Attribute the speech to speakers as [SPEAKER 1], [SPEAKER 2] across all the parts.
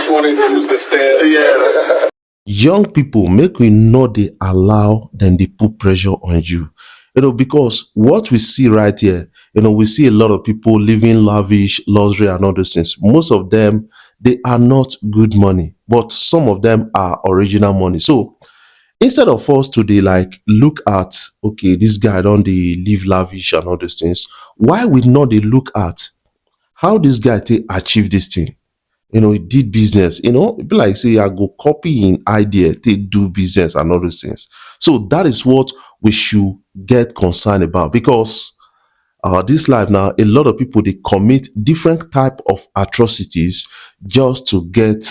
[SPEAKER 1] just wanting to use the stairs.
[SPEAKER 2] Yes. Young people, make we not they allow them they put pressure on you. Because what we see right here, we see a lot of people living lavish, luxury, and all those things. Most of them, they are not good money, but some of them are original money. So instead of us to they like look at, okay, this guy don't they live lavish and all those things, why we not they look at how this guy they achieve this thing? He did business, it be like say I go copy in idea, they do business and all those things. So that is what we should get concerned about, because this life now, a lot of people they commit different type of atrocities just to get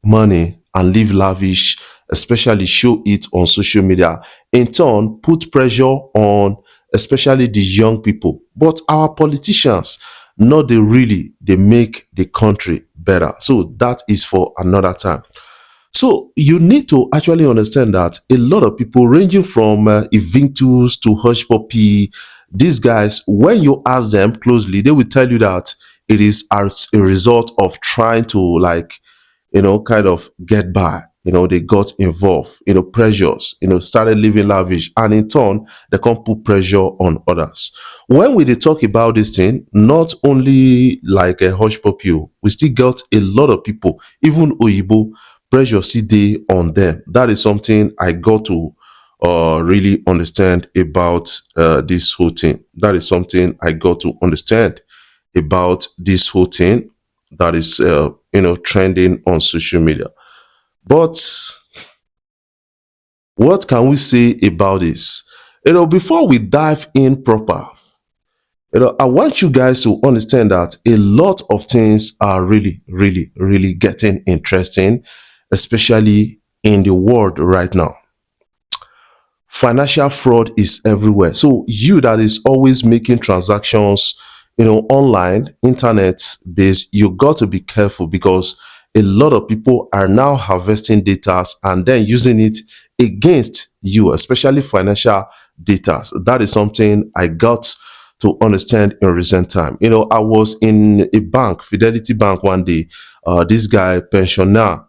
[SPEAKER 2] money and live lavish, especially show it on social media, in turn put pressure on especially the young people. But our politicians, not they really they make the country better. So that is for another time. So you need to actually understand that a lot of people, ranging from Invictus to Hushpuppi, these guys, when you ask them closely, they will tell you that it is as a result of trying to like, kind of get by. They got involved, pressures, started living lavish, and in turn, they can put pressure on others. When we talk about this thing, not only like a Hushpuppi, we still got a lot of people, even Oyibo, pressure CD on them. That is something I got to really understand about this whole thing. That is something I got to understand about this whole thing that is, trending on social media. But what can we say about this? Before we dive in proper, I want you guys to understand that a lot of things are really, really, really getting interesting, especially in the world right now. Financial fraud is everywhere. So you that is always making transactions, online, internet based, you got to be careful, because a lot of people are now harvesting data and then using it against you, especially financial data. That is something I got to understand in recent time. I was in a bank, Fidelity Bank, one day. This guy, pensioner,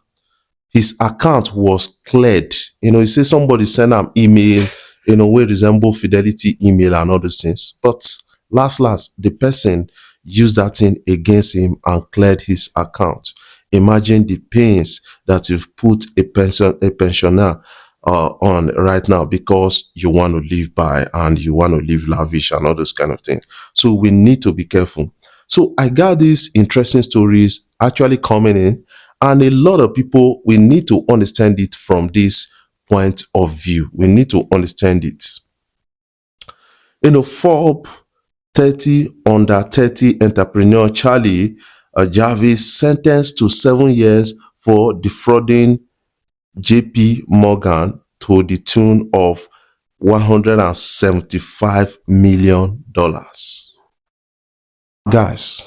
[SPEAKER 2] his account was cleared. He said somebody sent him email, we resemble Fidelity email and all those things. But last, the person used that thing against him and cleared his account. Imagine the pains that you've put a pensioner on right now, because you want to live by and you want to live lavish and all those kind of things. So we need to be careful. So I got these interesting stories actually coming in, and a lot of people, we need to understand it from this point of view. We need to understand it. Forbes 30 under 30 entrepreneur Charlie Jarvis sentenced to 7 years for defrauding JP Morgan to the tune of $175 million. Guys,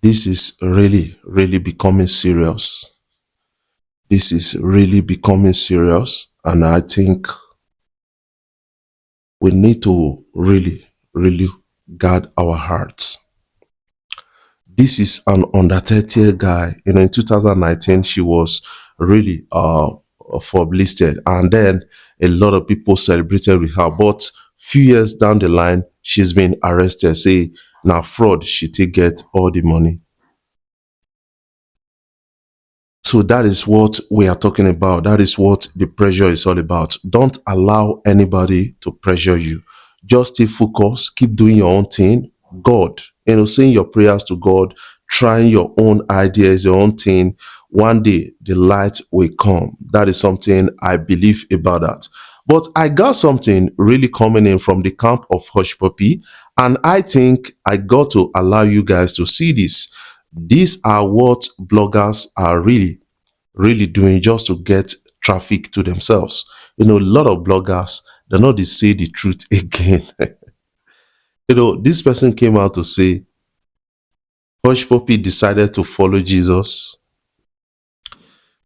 [SPEAKER 2] this is really, really becoming serious. This is really becoming serious, and I think we need to really, really guard our hearts. This is an under 30 guy. In 2019, she was really Forbes listed, and then a lot of people celebrated with her. But few years down the line, she's been arrested. Say now fraud, she take get all the money. So that is what we are talking about. That is what the pressure is all about. Don't allow anybody to pressure you. Just stay focused. Keep doing your own thing. God, saying your prayers to God, trying your own ideas, your own thing. One day the light will come. That is something I believe about that. But I got something really coming in from the camp of Hushpuppi, and I think I got to allow you guys to see this. These are what bloggers are really, really doing just to get traffic to themselves. A lot of bloggers, they're not to say the truth again. This person came out to say Hushpuppi decided to follow Jesus,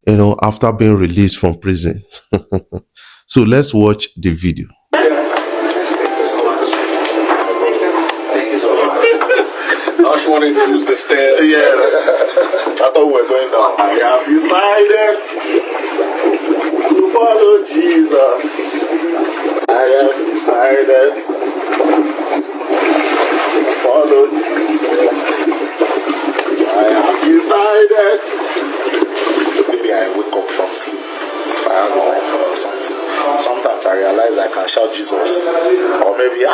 [SPEAKER 2] after being released from prison. So let's watch the video.
[SPEAKER 1] Thank you so much. Thank you so much. just wanted to use the stairs.
[SPEAKER 3] Yes. I thought we were going down. I have decided to follow Jesus. I have decided to follow Jesus. I have decided. Maybe I wake up from sleep. If I have a nightmare or something. Sometimes I realize I can shout Jesus. Or maybe,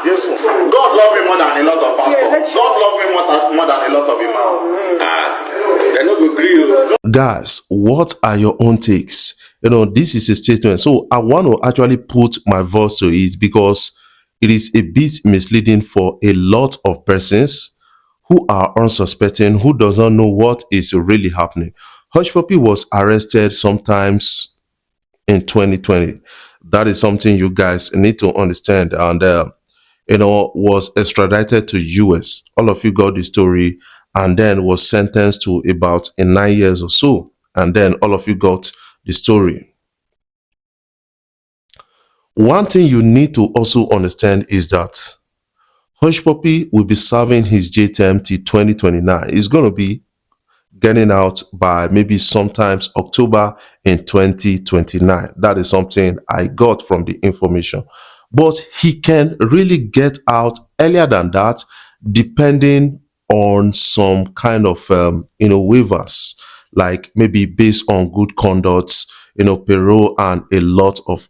[SPEAKER 3] Jesus. God love me more than a lot of pastors. God love me more than a lot of imams.
[SPEAKER 1] They're not good grill.
[SPEAKER 2] Guys, what are your own takes? This is a statement. So I want to actually put my voice to it because it is a bit misleading for a lot of persons who are unsuspecting, who does not know what is really happening. Hushpuppi was arrested sometimes in 2020. That is something you guys need to understand. And was extradited to US. All of you got the story, and then was sentenced to about 9 years or so. And then all of you got the story. One thing you need to also understand is that Hushpuppi will be serving his J term till 2029. He's going to be getting out by maybe sometimes October in 2029. That is something I got from the information. But he can really get out earlier than that, depending on some kind of waivers, like maybe based on good conduct, parole and a lot of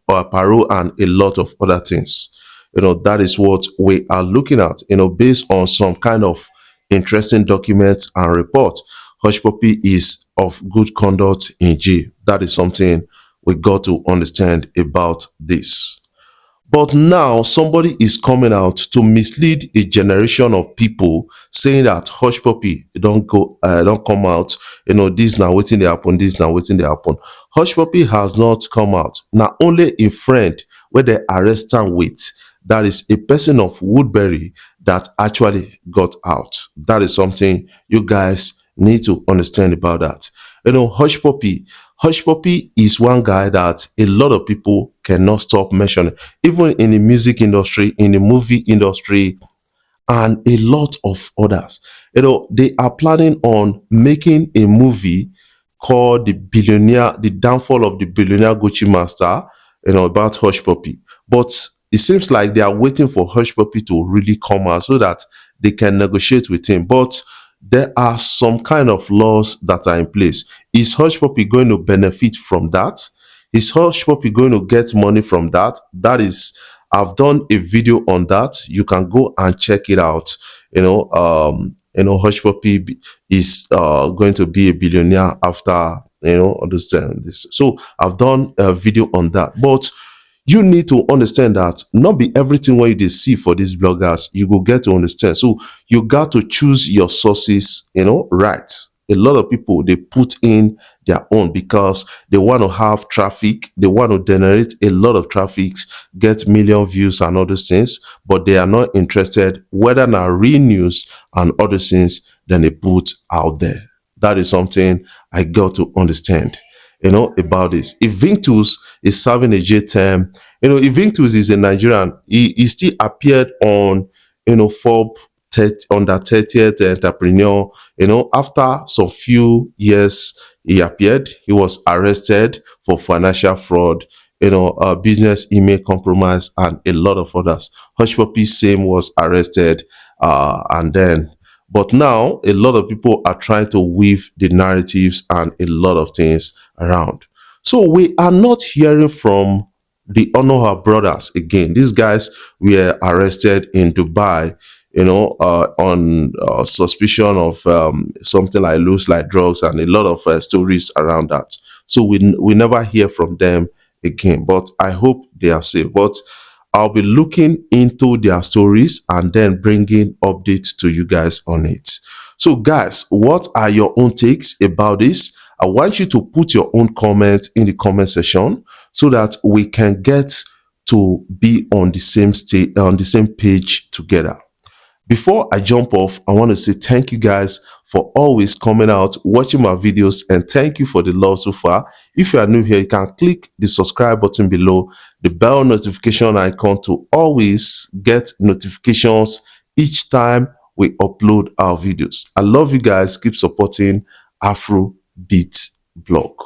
[SPEAKER 2] other things. That is what we are looking at, based on some kind of interesting documents and reports. Hushpuppi is of good conduct in jail. That is something we got to understand about this. But now somebody is coming out to mislead a generation of people, saying that Hushpuppi don't come out. This now waiting they happen. This now waiting they happen. Hushpuppi has not come out. Now only a friend where they arrest him with. That is a person of Woodbury that actually got out. That is something you guys need to understand about that. Hushpuppi is one guy that a lot of people cannot stop mentioning, even in the music industry, in the movie industry, and a lot of others. They are planning on making a movie called The Downfall of the Billionaire Gucci Master, about Hushpuppi. But it seems like they are waiting for Hushpuppi to really come out so that they can negotiate with him. But there are some kind of laws that are in place. Is Hushpuppi going to benefit from that? Is Hushpuppi going to get money from that? That is, I've done a video on that. You can go and check it out. Hushpuppi is going to be a billionaire after understand this. So I've done a video on that. But you need to understand that not be everything what you see for these bloggers you will get to understand. So you got to choose your sources, right. A lot of people, they put in their own because they want to have traffic, they want to generate a lot of traffic, get million views and other things, but they are not interested whether not real news and other things than they put out there. That is something I got to understand about this. If Vinctus is serving a J term, if Vinctus is a Nigerian, he still appeared on Forbes under 30th entrepreneur. After some few years he appeared, he was arrested for financial fraud, business email compromise, and a lot of others. Hushpuppi same was arrested, and then but now a lot of people are trying to weave the narratives and a lot of things around. So we are not hearing from the Onoha brothers again. These guys were arrested in Dubai, on suspicion of something like loose like drugs and a lot of stories around that. So we never hear from them again. But I hope they are safe. But I'll be looking into their stories and then bringing updates to you guys on it. So guys, what are your own takes about this? I want you to put your own comments in the comment section so that we can get to be on the same page together. Before I jump off, I want to say thank you guys for always coming out, watching my videos, and thank you for the love so far. If you are new here, you can click the subscribe button below, the bell notification icon to always get notifications each time we upload our videos. I love you guys. Keep supporting Afrobeat blog.